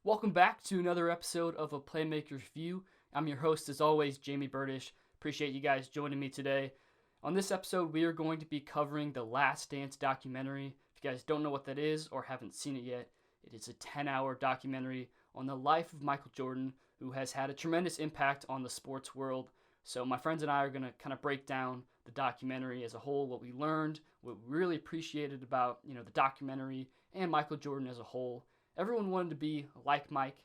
Welcome back to another episode of A Playmaker's View. I'm your host, as always, Jamie Burdish. Appreciate you guys joining me today. On this episode, we are going to be covering the Last Dance documentary. If you guys don't know what that is or haven't seen it yet, it is a 10-hour documentary on the life of Michael Jordan, who has had a tremendous impact on the sports world. So my friends and I are going to kind of break down the documentary as a whole, what we learned, what we really appreciated about, the documentary and Michael Jordan as a whole. Everyone wanted to be like Mike.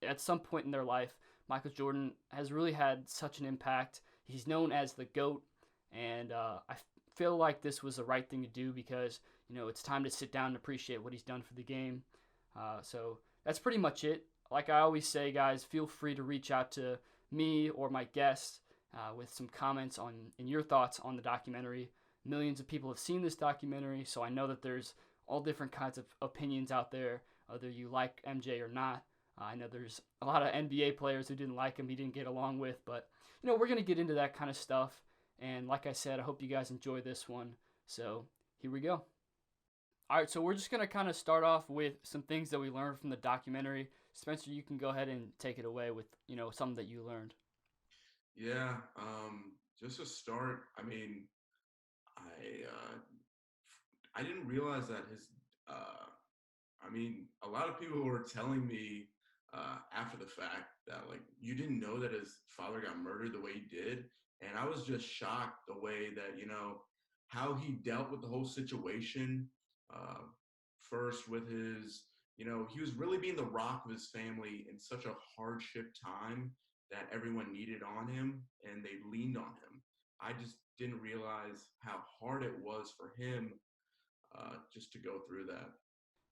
At some point in their life, Michael Jordan has really had such an impact. He's known as the GOAT, and I feel like this was the right thing to do because it's time to sit down and appreciate what he's done for the game. So that's pretty much it. Like I always say, guys, feel free to reach out to me or my guests with some comments on and your thoughts on the documentary. Millions of people have seen this documentary, so I know that there's all different kinds of opinions out there, whether you like MJ or not. I know there's a lot of NBA players who didn't like him, he didn't get along with, but we're going to get into that kind of stuff. And like I said, I hope you guys enjoy this one. So here we go. All right, so we're just going to kind of start off with some things that we learned from the documentary. Spencer, you can go ahead and take it away with, something that you learned. Yeah, just to start, I I didn't realize that uh, a lot of people were telling me after the fact that like you didn't know that his father got murdered the way he did, and I was just shocked the way that how he dealt with the whole situation. Uh, First with his, he was really being the rock of his family in such a hardship time that everyone needed on him and they leaned on him. I just didn't realize how hard it was for him just to go through that.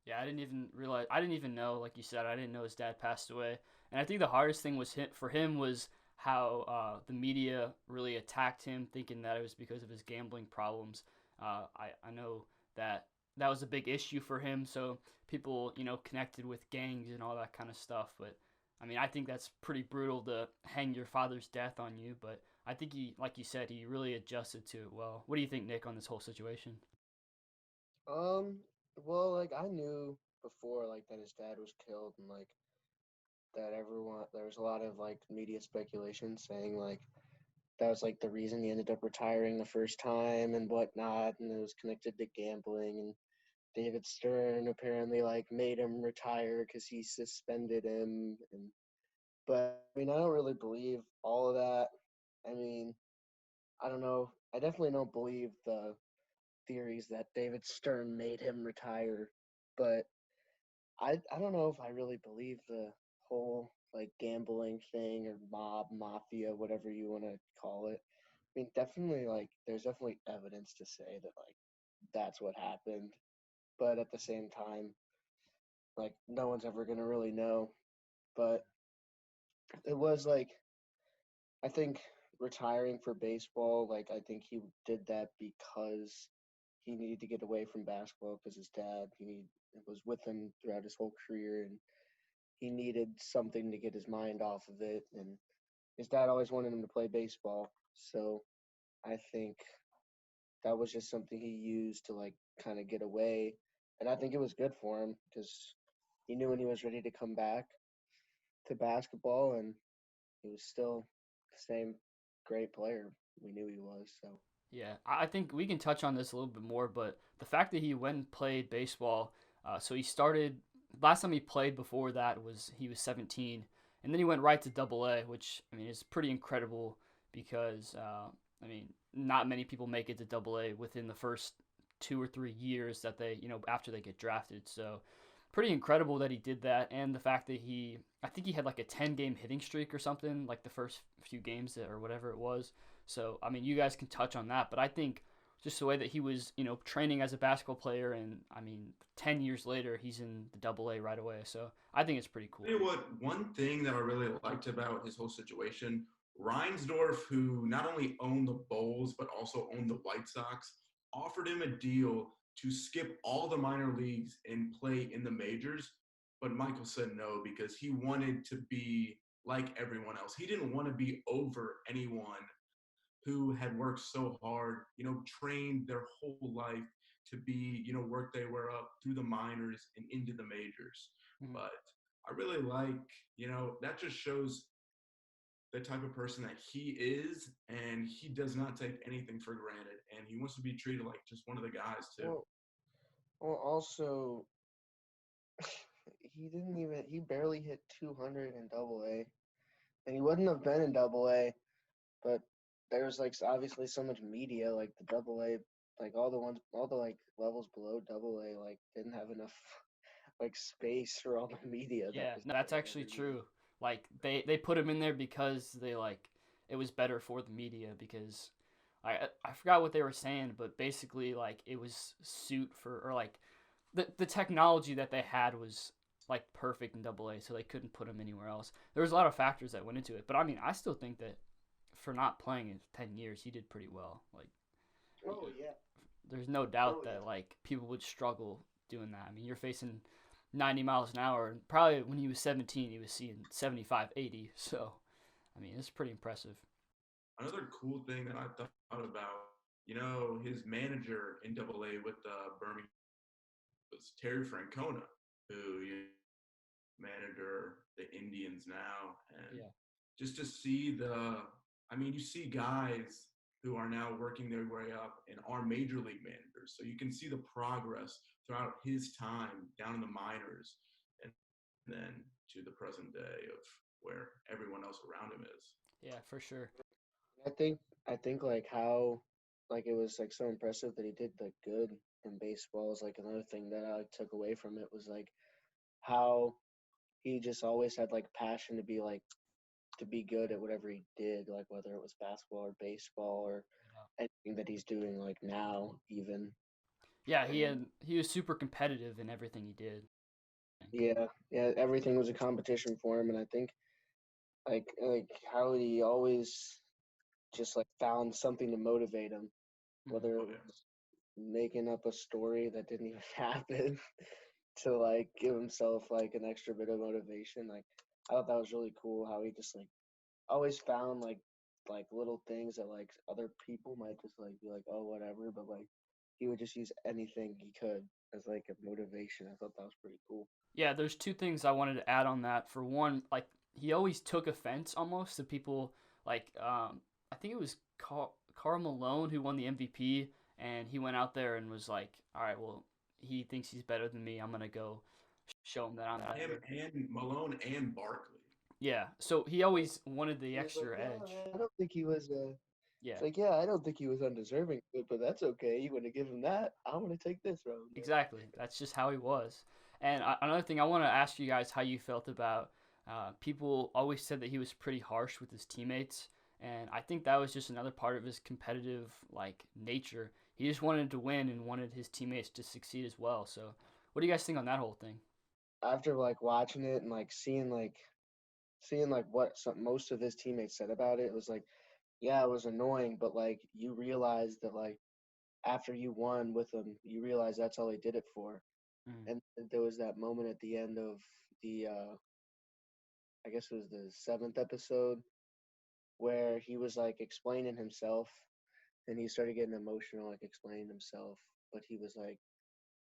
Yeah, I didn't even realize. I didn't even know, like you said, I didn't know his dad passed away. And I think the hardest thing for him was how the media really attacked him, thinking that it was because of his gambling problems. I know that that was a big issue for him, so people connected with gangs and all that kind of stuff. But I mean, I think that's pretty brutal to hang your father's death on you. But I think he, like you said, he really adjusted to it well. What do you think, Nick, on this whole situation? Um, well, like I knew before, like that his dad was killed, and like that everyone there was a lot of like media speculation saying like that was like the reason he ended up retiring the first time and whatnot, and it was connected to gambling. And David Stern apparently like made him retire because he suspended him, and but I mean I don't really believe all of that. I mean I don't know. I definitely don't believe the theories that David Stern made him retire, but I don't know if I really believe the whole like gambling thing or mob mafia, whatever you want to call it. I mean, definitely like there's definitely evidence to say that like that's what happened, but at the same time, like no one's ever gonna really know. But it was like I think retiring for baseball, like I think he did that because he needed to get away from basketball because his dad he was with him throughout his whole career, and he needed something to get his mind off of it. And his dad always wanted him to play baseball, so I think that was just something he used to like kind of get away. And I think it was good for him because he knew when he was ready to come back to basketball, and he was still the same great player we knew he was. So Yeah, I think we can touch on this a little bit more, but the fact that he went and played baseball, so he started last time he played before that was he was 17, and then he went right to Double A, which I mean is pretty incredible because I mean not many people make it to Double A within the first 2 or 3 years that they after they get drafted. So pretty incredible that he did that, and the fact that I think he had like a 10 game hitting streak or something like the first few games or whatever it was. So I mean, you guys can touch on that, but I think just the way that he was, training as a basketball player, and I mean, 10 years later, he's in the Double A right away. So I think it's pretty Tell cool. you what, one thing that I really liked about his whole situation, Reinsdorf, who not only owned the Bulls but also owned the White Sox, offered him a deal to skip all the minor leagues and play in the majors. But Michael said no because he wanted to be like everyone else. He didn't want to be over anyone who had worked so hard, trained their whole life to be, work their way up through the minors and into the majors. Mhm. But I really like, that just shows the type of person that he is, and he does not take anything for granted, and he wants to be treated like just one of the guys too. Well, also, he barely hit 200 in Double A, and he wouldn't have been in Double A, but there's like obviously so much media, like the Double A, like all the like levels below Double A, like didn't have enough like space for all the media that Yeah, was no, that's there and actually everything. true. Like they put him in there because they like it was better for the media because I forgot what they were saying, but basically like it was suit for or like the technology that they had was like perfect in Double A, so they couldn't put him anywhere else. There was a lot of factors that went into it, but I mean, I still think that for not playing in 10 years, he did pretty well. Like, Oh yeah. there's no doubt Oh that yeah. like people would struggle doing that. I mean, you're facing 90 miles an hour, and probably when he was 17, he was seeing 75, 80. So, I mean, it's pretty impressive. Another cool thing that I thought about, his manager in Double A with Birmingham was Terry Francona, who manager the Indians now, and Yeah. just to see you see guys who are now working their way up and are major league managers, so you can see the progress throughout his time down in the minors, and then to the present day of where everyone else around him is. Yeah, for sure. I think I think like how like it was like so impressive that he did like good in baseball is like another thing that I like, took away from it was like how he just always had like passion to be good at whatever he did, like whether it was basketball or baseball or anything that he's doing like now even. Yeah, And he was super competitive in everything he did. I think. yeah, yeah, everything was a competition for him, and I think like how he always just like found something to motivate him, Mhm. whether Oh it yeah. was making up a story that didn't even happen to like give himself like an extra bit of motivation. Like I thought that was really cool how he just like always found like little things that like other people might just like be like, oh whatever, but like he would just use anything he could as like a motivation. I thought that was pretty cool. Yeah, there's two things I wanted to add on that. For one, like he always took offense almost to people like I think it was Carl Malone who won the MVP, and he went out there and was like, "All right, well, he thinks he's better than me. I'm gonna go show him that I'm Him better." and Malone and Barkley. Yeah, so he always wanted the He was like, extra yeah, edge. man, I don't think he was. Yeah, It's like, yeah, I don't think he was undeserving of it, but that's okay. You want to give him that? I'm gonna take this road. exactly. That's just how he was. And another thing, I want to ask you guys how you felt about people always said that he was pretty harsh with his teammates, and I think that was just another part of his competitive like nature. He just wanted to win and wanted his teammates to succeed as well. So, what do you guys think on that whole thing? After like watching it and like seeing like what most of his teammates said about it, it was like, yeah, it was annoying, but like you realize that like after you won with him, you realize that's all he did it for. Mm, And there was that moment at the end of the I guess it was the seventh episode where he was like explaining himself and he started getting emotional, like explaining himself. But he was like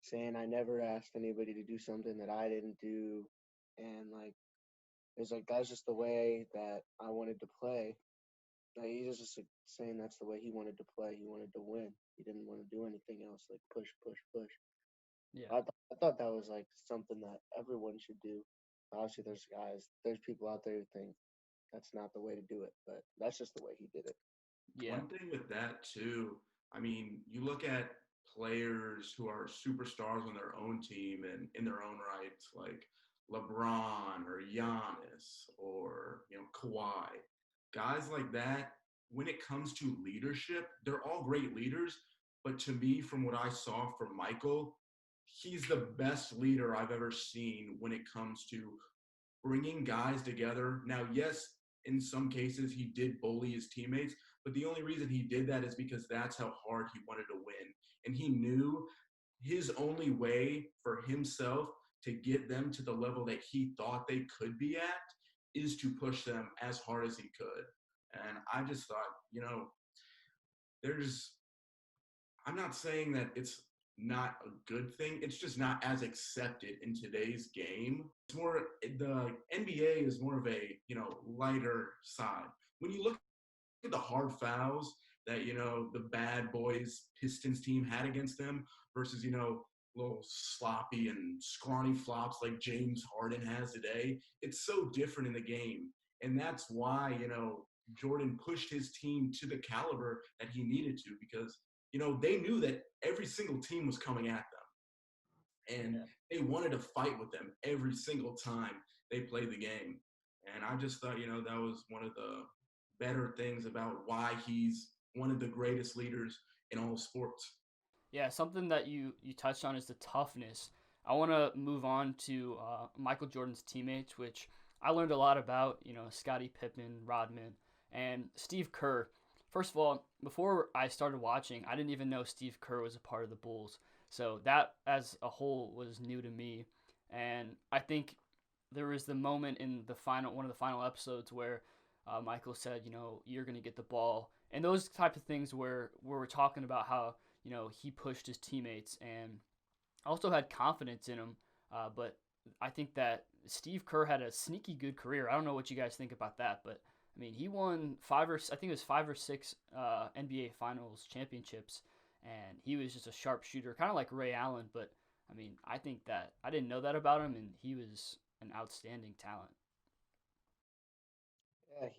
saying, I never asked anybody to do something that I didn't do. And like, it's like, that's just the way that I wanted to play. Like, he was just like, saying that's the way he wanted to play. He wanted to win. He didn't want to do anything else, like push, push, push. yeah. I thought that was like something that everyone should do. Obviously, there's people out there who think that's not the way to do it, but that's just the way he did it. Yeah. One thing with that too, you look at players who are superstars on their own team and in their own right, like LeBron or Giannis or Kawhi, guys like that. When it comes to leadership, they're all great leaders. But to me, from what I saw from Michael, he's the best leader I've ever seen when it comes to bringing guys together. Now, yes, in some cases he did bully his teammates, but the only reason he did that is because that's how hard he wanted to win. And he knew his only way for himself to get them to the level that he thought they could be at is to push them as hard as he could. And I just thought, there's, I'm not saying that it's not a good thing. It's just not as accepted in today's game. It's more the NBA is more of a lighter side. When you look at the hard fouls that the bad boys Pistons team had against them versus little sloppy and scrawny flops like James Harden has today, it's so different in the game, and that's why Jordan pushed his team to the caliber that he needed to because they knew that every single team was coming at them and Yeah. they wanted to fight with them every single time they played the game. And I just thought, that was one of the better things about why he's one of the greatest leaders in all sports. Yeah, something that you touched on is the toughness. I want to move on to Michael Jordan's teammates, which I learned a lot about. Scottie Pippen, Rodman, and Steve Kerr. First of all, before I started watching, I didn't even know Steve Kerr was a part of the Bulls. So that, as a whole, was new to me. And I think there was the moment in one of the final episodes where Michael said, you're going to get the ball, and those type of things where we're talking about how he pushed his teammates and also had confidence in him. But I think that Steve Kerr had a sneaky good career. I don't know what you guys think about that, but I mean, he won I think it was 5 or 6 NBA Finals championships, and he was just a sharpshooter, kind of like Ray Allen. But I mean, I think that I didn't know that about him, and he was an outstanding talent. Yeah,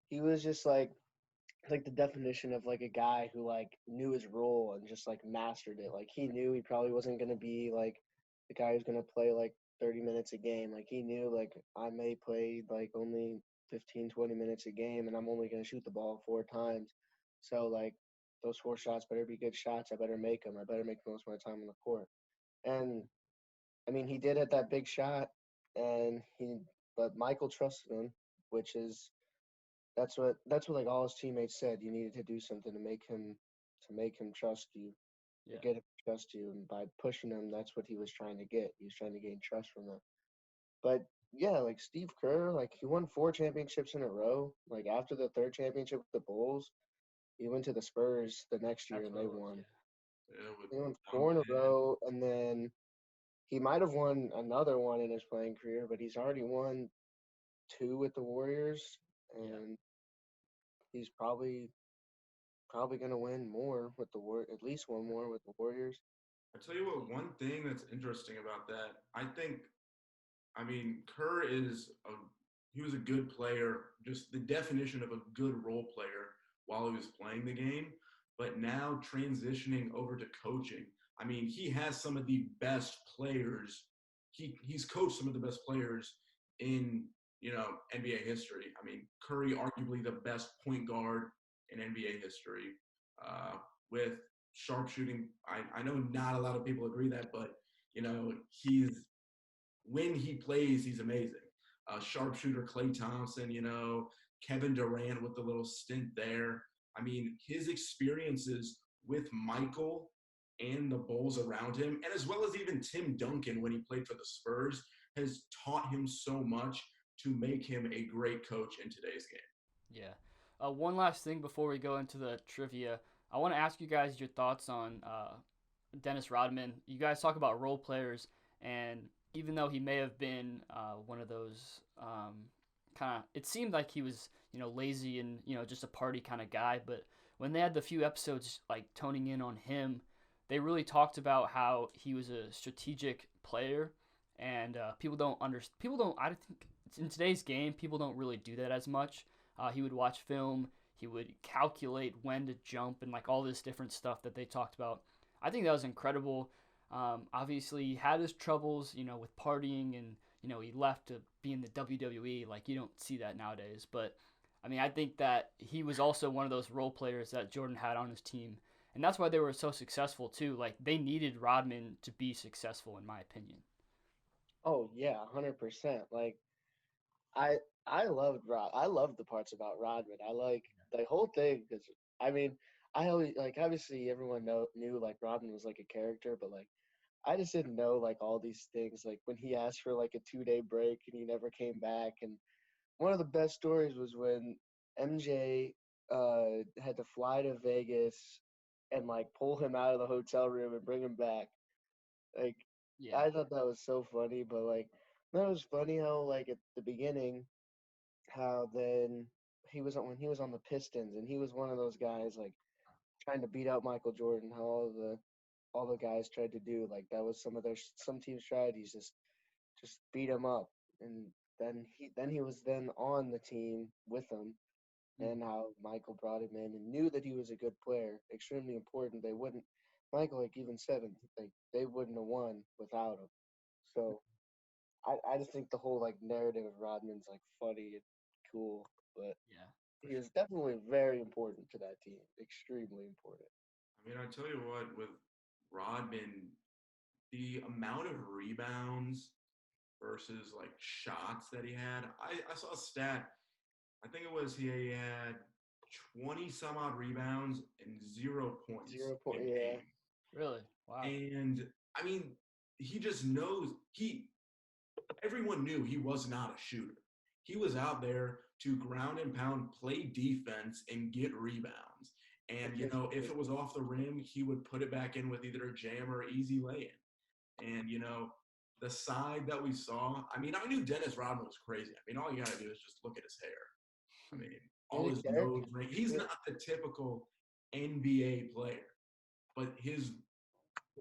he was just like the definition of like a guy who like knew his role and just like mastered it. Like he knew he probably wasn't gonna be like the guy who's gonna play like 30 minutes a game. Like he knew like I may play like only 15, 20 minutes a game and I'm only gonna shoot the ball 4 times. So like those 4 shots better be good shots. I better make them. I better make the most of my time on the court. And I mean he did at that big shot and but Michael trusted him, which is that's what like all his teammates said. You needed to do something to make him trust you, or Yeah. get him to trust you. And by pushing him, that's what he was trying to get. He was trying to gain trust from them. But yeah, like Steve Kerr, like he won 4 championships in a row. Like after the third championship with the Bulls, he went to the Spurs the next year and they Absolutely. won. Yeah, with They won four in a Duncan. row, and then he might have won another one in his playing career, but he's already won two with the Warriors, Yeah. and he's probably gonna win more with the war, at least one more with the Warriors. I tell you what, one thing that's interesting about that, I mean, Kerr he was a good player, just the definition of a good role player while he was playing the game. But now transitioning over to coaching, I mean, he has some of the best players. He's coached some of the best players in NBA history. I mean, Curry, arguably the best point guard in NBA history, with sharpshooting. I know not a lot of people agree that, but he's when he plays, he's amazing. Sharpshooter Clay Thompson, Kevin Durant with the little stint there. I mean, his experiences with Michael and the Bulls around him, and as well as even Tim Duncan when he played for the Spurs, has taught him so much to make him a great coach in today's game. Yeah. One last thing before we go into the trivia, I want to ask you guys your thoughts on Dennis Rodman. You guys talk about role players, and even though he may have been one of those kind of, it seemed like he was lazy and just a party kind of guy. But when they had the few episodes like toning in on him, they really talked about how he was a strategic player, and people don't understand. People don't. I think in today's game, people don't really do that as much. He would watch film. He would calculate when to jump and like all this different stuff that they talked about. I think that was incredible. Obviously, he had his troubles, with partying, and he left to be in the WWE. Like you don't see that nowadays, but I mean, I think that he was also one of those role players that Jordan had on his team, and that's why they were so successful too. Like they needed Rodman to be successful, in my opinion. Oh yeah, 100%. Like I I loved Rod. I loved the parts about Rodman. I like the whole thing because I mean I always like obviously everyone knew like Rodman was like a character, but like I just didn't know like all these things. Like when he asked for like a 2-day break and he never came back. And one of the best stories was when MJ had to fly to Vegas and like pull him out of the hotel room and bring him back. Like Yeah. I thought that was so funny, but like that was funny how like at the beginning how then he was when he was on the Pistons and he was one of those guys like trying to beat out Michael Jordan. How all the guys tried to do like that was some team strategies just beat him up and then he was then on the team with him Mm. and how Michael brought him in and knew that he was a good player, extremely important. They wouldn't Michael like even said it, like they wouldn't have won without him. So I just think the whole like narrative of Rodman's like funny and cool, but Yeah. For he sure. is definitely very important to that team. Extremely important. I mean, I tell you what, with Rodman, the amount of rebounds versus like shots that he had, I saw a stat. I think it was he had 20 some odd rebounds and 0 points 0 point, in a yeah. game. Really? Wow. And I mean, he just knows everyone knew he was not a shooter. He was out there to ground and pound, play defense, and get rebounds. And, if it was off the rim, he would put it back in with either a jam or easy lay in. And, the side that we saw, I mean, I knew Dennis Rodman was crazy. I mean, all you got to do is just look at his hair. I mean, He's all a his character. nose ring. He's not the typical NBA player, but the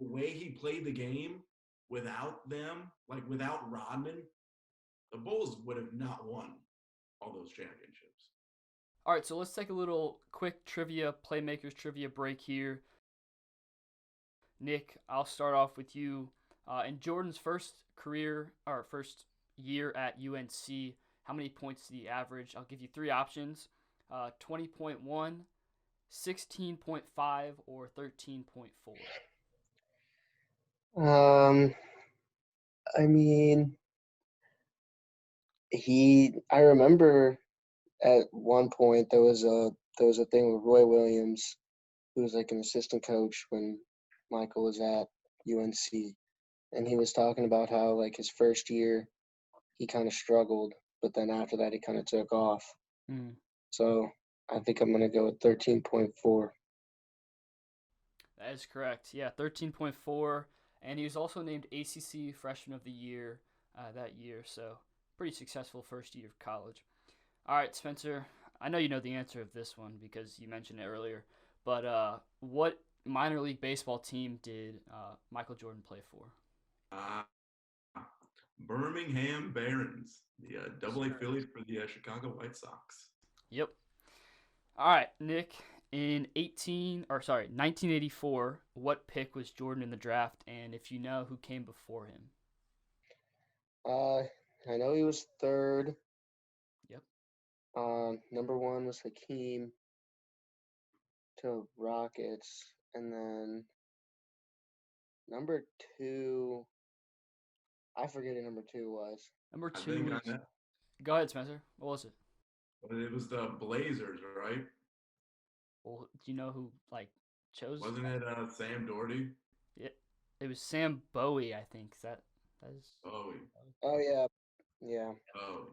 way he played the game without them, like without Rodman, the Bulls would have not won all those championships. All right, so let's take a little quick trivia, playmakers trivia break here. Nick, I'll start off with you. In Jordan's first year at UNC, how many points did he average? I'll give you three options: 20.1, 16.5, or 13.4. Um, I mean, I remember at one point there was a thing with Roy Williams, who was like an assistant coach when Michael was at UNC, and he was talking about how like his first year he kind of struggled, but then after that he kind of took off. Mm, So I think I'm gonna go with 13.4. that is correct. Yeah, 13.4, and he was also named ACC Freshman of the Year that year. So pretty successful first year of college. All right, Spencer. I know you know the answer of this one because you mentioned it earlier. But what minor league baseball team did Michael Jordan play for? Uh, Birmingham Barons, the Double A affiliate for the Chicago White Sox. Yep. All right, Nick. In 1984, what pick was Jordan in the draft? And if you know who came before him? Uh, I know he was third. Yep. Number one was Hakeem to Rockets, and then number two, I forget who number two was. Number I two think was. Go ahead, Spencer. What was it? it was the Blazers, right? Well, do you know who chose Wasn't that? it Sam Doherty? It was Sam Bowie, I think. That is. Oh, Oh yeah, yeah, oh,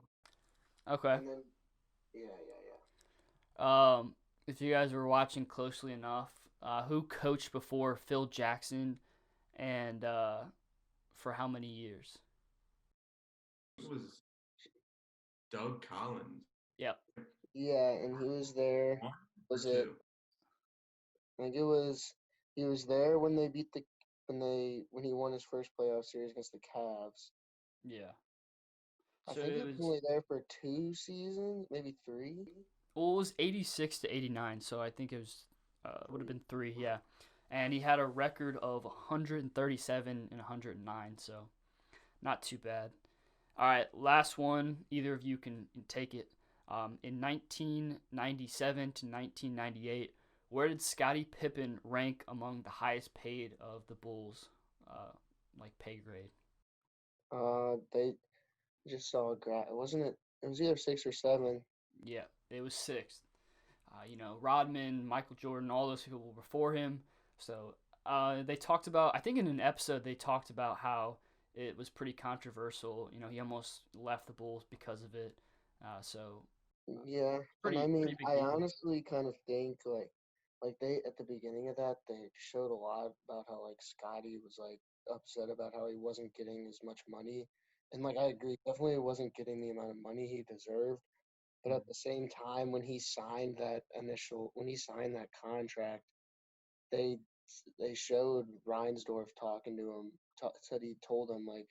Okay. and then yeah. Um, if you guys were watching closely enough, who coached before Phil Jackson, and for how many years? it was Doug Collins. Yep. Yeah, and he was there. One or Was it? two? I think it was. He was there when they beat the when he won his first playoff series against the Cavs. Yeah. I So think he it was was. only there for 2 seasons, maybe three. Well, it was 86 to 89, so I think it was would have Three. been three. Yeah. And he had a record of 137 and 109, so not too bad. All right, last one. Either of you can take it. In 1997 to 1998, where did Scottie Pippen rank among the highest paid of the Bulls, pay grade? They just saw a graph. Wasn't it? It was either six or seven. Yeah, it was sixth. Rodman, Michael Jordan, all those people were before him. So they talked about, I think in an episode, they talked about how it was pretty controversial. He almost left the Bulls because of it. So Yeah, and I pretty mean, big I deal. honestly kind of think like like they at the beginning of that they showed a lot about how like Scotty was like upset about how he wasn't getting as much money, and like I agree, definitely wasn't getting the amount of money he deserved. But at the same time, when he signed that contract, they they showed Reinsdorf talking to him, said he told him like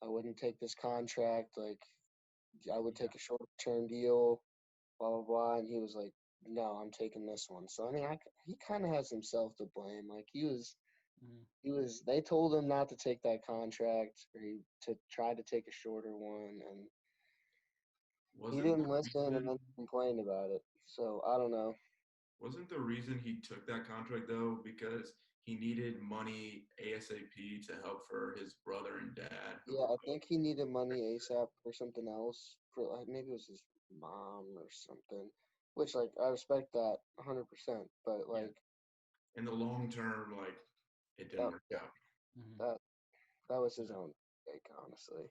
I wouldn't take this contract, like I would Yeah. take a short term deal, blah blah blah, and he was like, no, I'm taking this one. So I mean, he kind of has himself to blame. Like Mhm. they told him not to take that contract, or to try to take a shorter one, and he Wasn't didn't the listen, and reason then complained about it. So I don't know. wasn't the reason he took that contract though because he needed money ASAP to help for his brother and dad who Yeah, were I both. think he needed money ASAP for something else. For like maybe it was his mom or something. Which like I respect that 100%, but Yeah. like In the long term, like it didn't that work yeah, out. Mhm. that that was his Yeah. own mistake, honestly.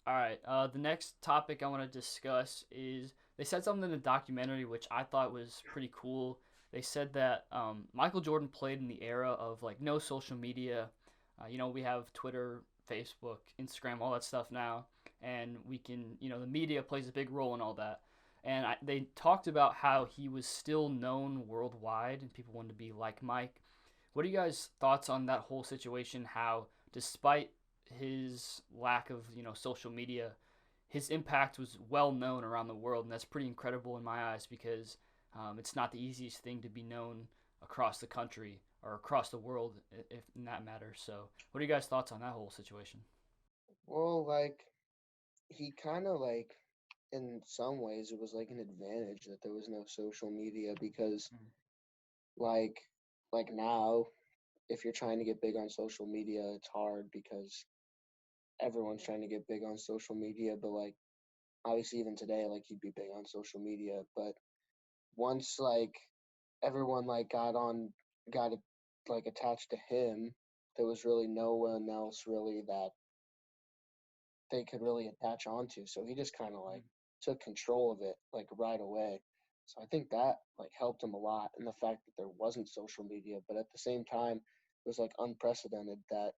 All right. The next topic I want to discuss is they said something in the documentary which I thought was pretty cool. They said that Michael Jordan played in the era of like no social media. We have Twitter, Facebook, Instagram, all that stuff now, and we can, the media plays a big role in all that. And they talked about how he was still known worldwide and people wanted to be like Mike. What are you guys' thoughts on that whole situation? How, despite his lack of social media, his impact was well known around the world, and that's pretty incredible in my eyes because it's not the easiest thing to be known across the country or across the world, if in that matters. So, what are you guys' thoughts on that whole situation? Well, like he kind of like in some ways it was like an advantage that there was no social media because Mm. like now if you're trying to get big on social media, it's hard because everyone's trying to get big on social media, but like obviously even today like he'd be big on social media, but once like everyone like got it like attached to him, there was really no one else really that they could really attach onto. So he just kind of like took control of it like right away. So I think that like helped him a lot, and the fact that there wasn't social media, but at the same time it was like unprecedented that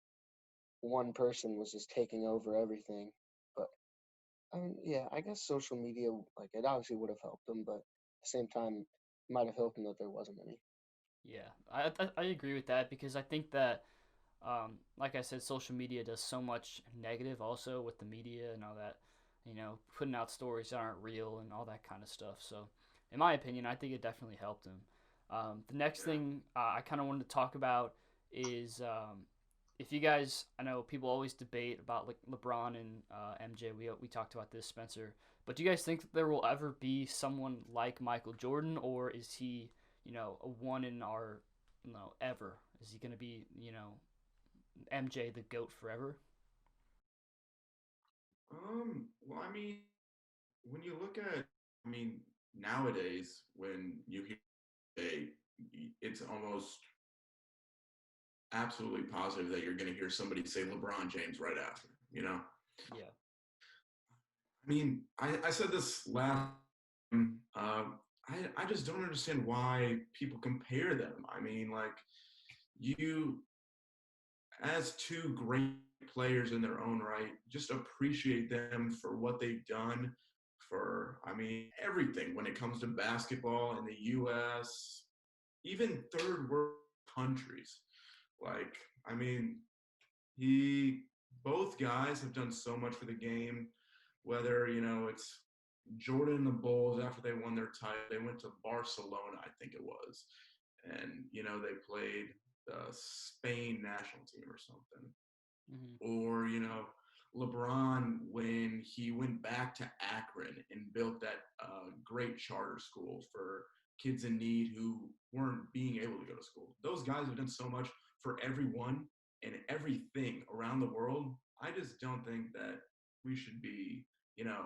one person was just taking over everything. But I mean, yeah, I guess social media like it obviously would have helped him, but at the same time it might have helped him that there wasn't any. Yeah, I agree with that because I think that, like I said, social media does so much negative also with the media and all that, putting out stories that aren't real and all that kind of stuff. So, in my opinion, I think it definitely helped him. The next Yeah. thing I kind of wanted to talk about is if you guys, I know people always debate about like LeBron and MJ. We talked about this, Spencer. But do you guys think that there will ever be someone like Michael Jordan, or is he, a one in our, ever? Is he going to be, MJ the goat forever? Well, I mean, when you look at, I mean, nowadays when you hear a, it's almost absolutely positive that you're going to hear somebody say LeBron James right after. You know, Yeah. I mean, I said this last. Time, I just don't understand why people compare them. I mean, like you as two great players in their own right, just appreciate them for what they've done for, I mean, everything when it comes to basketball in the US, even third world countries. Like, I mean, he, both guys have done so much for the game, whether, it's Jordan and the Bulls after they won their title, they went to Barcelona, I think it was. And, they played the Spain national team or something. Hmm. Or, LeBron when he went back to Akron and built that great charter school for kids in need who weren't being able to go to school. Those guys have done so much for everyone and everything around the world. I just don't think that we should be, you know,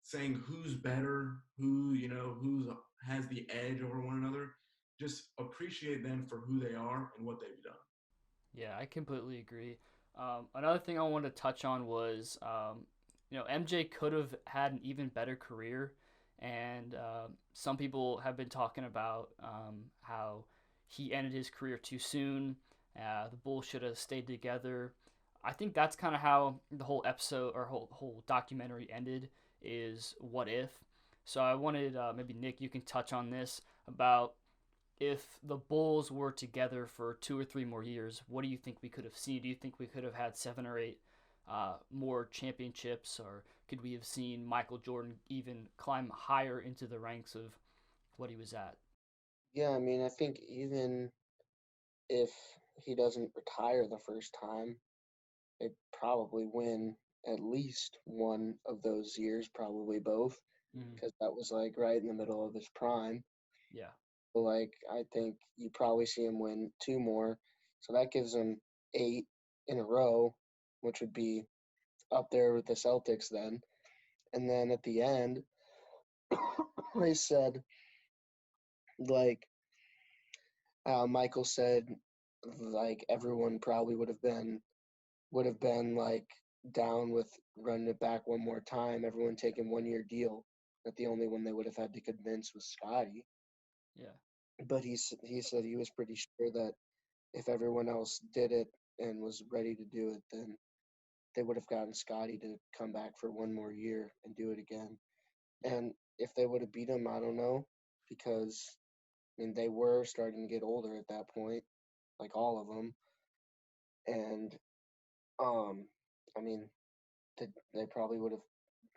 saying who's better, who's has the edge over one another. Just appreciate them for who they are and what they've done. Yeah, I completely agree. Another thing I wanted to touch on was, MJ could have had an even better career and some people have been talking about how he ended his career too soon. The Bulls should have stayed together. I think that's kind of how the whole episode or whole documentary ended. Is what if? So I wanted maybe Nick, you can touch on this about if the Bulls were together for 2 or 3 more years, what do you think we could have seen? Do you think we could have had 7 or 8 more championships, or could we have seen Michael Jordan even climb higher into the ranks of what he was at? Yeah, I mean, I think even if he doesn't retire the first time, they'd probably win at least one of those years, probably both, Mm, because that was like right in the middle of his prime. yeah, So, like, I think you probably see him win two more. So that gives him eight in a row, which would be up there with the Celtics then. And then at the end, they said, like, Michael said, like, everyone probably would have been like down with running it back one more time, everyone taking 1 year deal. That the only one they would have had to convince was Scotty. yeah, But he said he was pretty sure that if everyone else did it and was ready to do it, then they would have gotten Scotty to come back for 1 more year and do it again. yeah, And if they would have beat him, I don't know, because I mean they were starting to get older at that point, like all of them. And um, I mean they probably would have.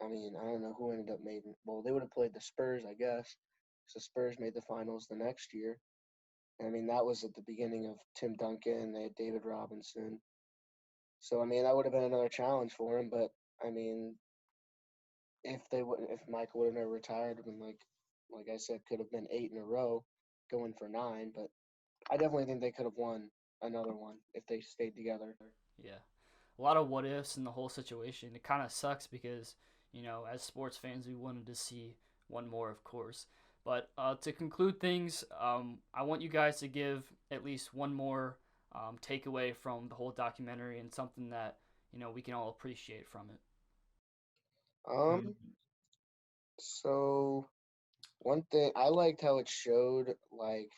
I mean, I don't know who ended up making. Well, they would have played the Spurs, I guess. So Spurs made the finals the next year. I mean, that was at the beginning of Tim Duncan. They had David Robinson. So I mean, that would have been another challenge for him. But I mean, if Michael would have never retired, it would have been like I said, could have been eight in a row, going for nine. But I definitely think they could have won another one if they stayed together. yeah. A lot of what ifs in the whole situation. It kind of sucks because, as sports fans, we wanted to see one more, of course. But to conclude things, I want you guys to give at least one more takeaway from the whole documentary and something that, we can all appreciate from it. Um, so one thing I liked how it showed like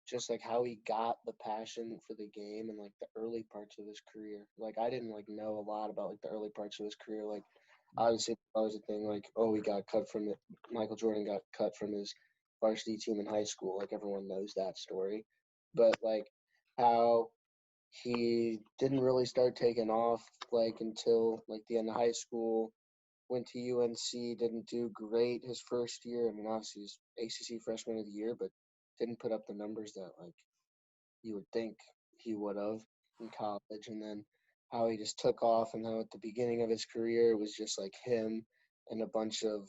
just like how he got the passion for the game and like the early parts of his career. Like I didn't like know a lot about like the early parts of his career. Like obviously that was a thing like oh he got cut from it. Michael Jordan got cut from his varsity team in high school. Like everyone knows that story. But like how he didn't really start taking off like until like the end of high school. Went to UNC, didn't do great his first year. I mean, obviously he's ACC Freshman of the Year, but didn't put up the numbers that like you would think he would have in college. And then how he just took off, and how at the beginning of his career it was just like him and a bunch of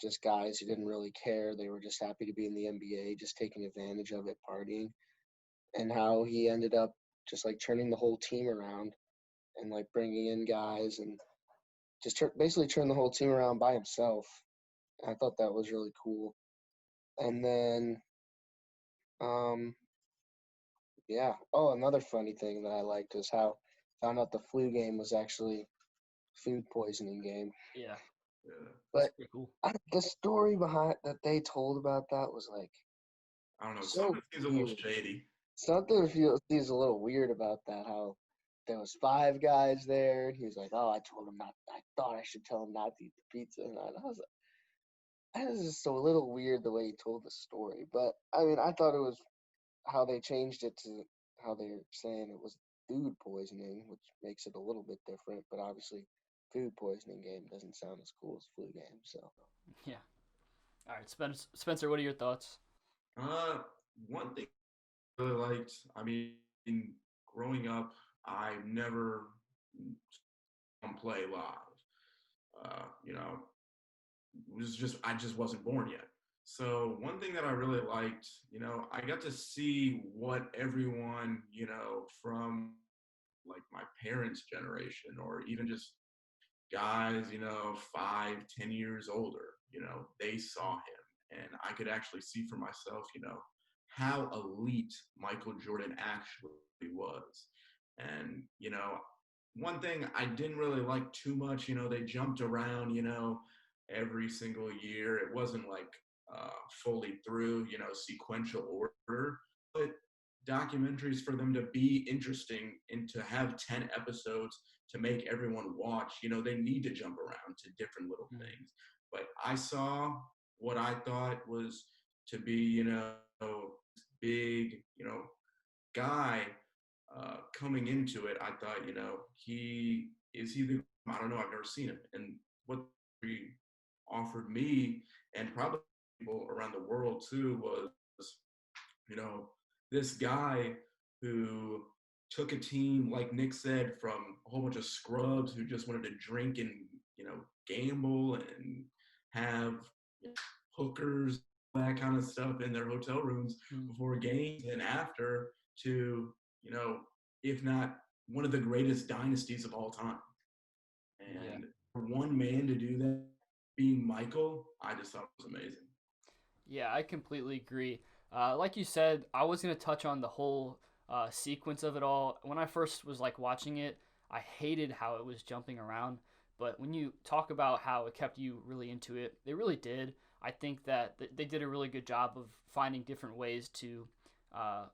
just guys who didn't really care. They were just happy to be in the NBA, just taking advantage of it, partying. And how he ended up just like turning the whole team around and like bringing in guys and just basically turned the whole team around by himself. I thought that was really cool. And then, um, yeah. Oh, another funny thing that I liked is how found out the flu game was actually food poisoning game. Yeah, Yeah. that's But pretty cool. the story behind that they told about that was like I don't know. Some of so it seems a little weird. shady. Something feels a little weird about that. How there was five guys there, and he was like, "Oh, I told him not. I thought I should tell him not to eat the pizza." And I was like, that is just a little weird the way he told the story. But I mean, I thought it was how they changed it to how they're saying it was food poisoning, which makes it a little bit different. But obviously, food poisoning game doesn't sound as cool as flu game. So Yeah. All right, Spencer, what are your thoughts? Uh, One thing I really liked, I mean, growing up, I never play live. You know, I just wasn't born yet. So one thing that I really liked, I got to see what everyone, from like my parents' generation or even just guys, 5, 10 years older, they saw him. And I could actually see for myself, how elite Michael Jordan actually was. And, one thing I didn't really like too much, they jumped around, every single year. It wasn't like fully through, sequential order, but documentaries for them to be interesting and to have 10 episodes to make everyone watch, they need to jump around to different little things. But I saw what I thought was to be, big, guy coming into it. I thought, I don't know, I've never seen him. And what he offered me and probably people around the world too was, you know, this guy who took a team, like Nick said, from a whole bunch of scrubs who just wanted to drink and, gamble and have hookers, that kind of stuff in their hotel rooms before games and after, to, if not one of the greatest dynasties of all time. And for one man to do that, being Michael, I just thought it was amazing. Yeah, I completely agree. Like you said, I was gonna touch on the whole sequence of it all. When I first was like watching it, I hated how it was jumping around. But when you talk about how it kept you really into it, they really did. I think that they did a really good job of finding different ways to,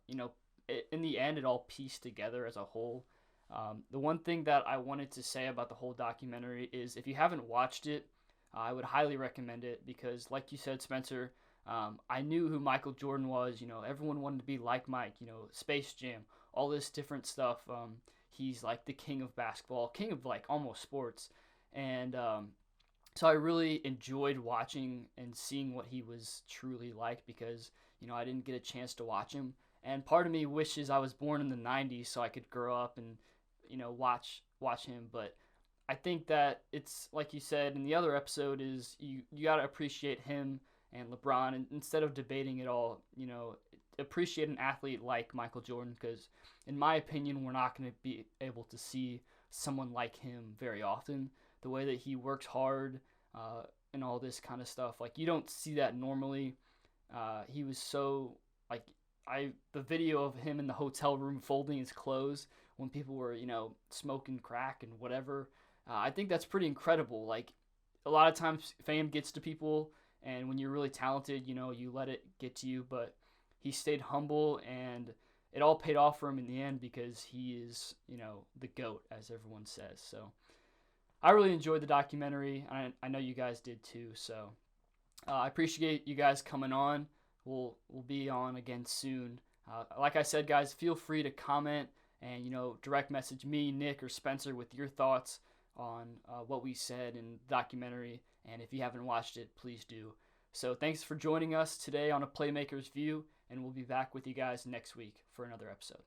in the end, it all pieced together as a whole. The one thing that I wanted to say about the whole documentary is if you haven't watched it, I would highly recommend it because, like you said, Spencer, I knew who Michael Jordan was. Everyone wanted to be like Mike. Space Jam, all this different stuff. He's like the king of basketball, king of like almost sports, and so I really enjoyed watching and seeing what he was truly like because I didn't get a chance to watch him, and part of me wishes I was born in the '90s so I could grow up and watch him, but I think that it's like you said in the other episode is you got to appreciate him and LeBron, and instead of debating it all, appreciate an athlete like Michael Jordan because, in my opinion, we're not going to be able to see someone like him very often. The way that he works hard and all this kind of stuff, like you don't see that normally. He was so like the video of him in the hotel room folding his clothes when people were smoking crack and whatever. I think that's pretty incredible. Like a lot of times fame gets to people and when you're really talented, you let it get to you, but he stayed humble and it all paid off for him in the end because he is, the GOAT, as everyone says. So I really enjoyed the documentary. I know you guys did too. So I appreciate you guys coming on. We'll be on again soon. Like I said, guys, feel free to comment and direct message me, Nick, or Spencer with your thoughts on what we said in the documentary. And if you haven't watched it, please do. So thanks for joining us today on A Playmaker's View, and we'll be back with you guys next week for another episode.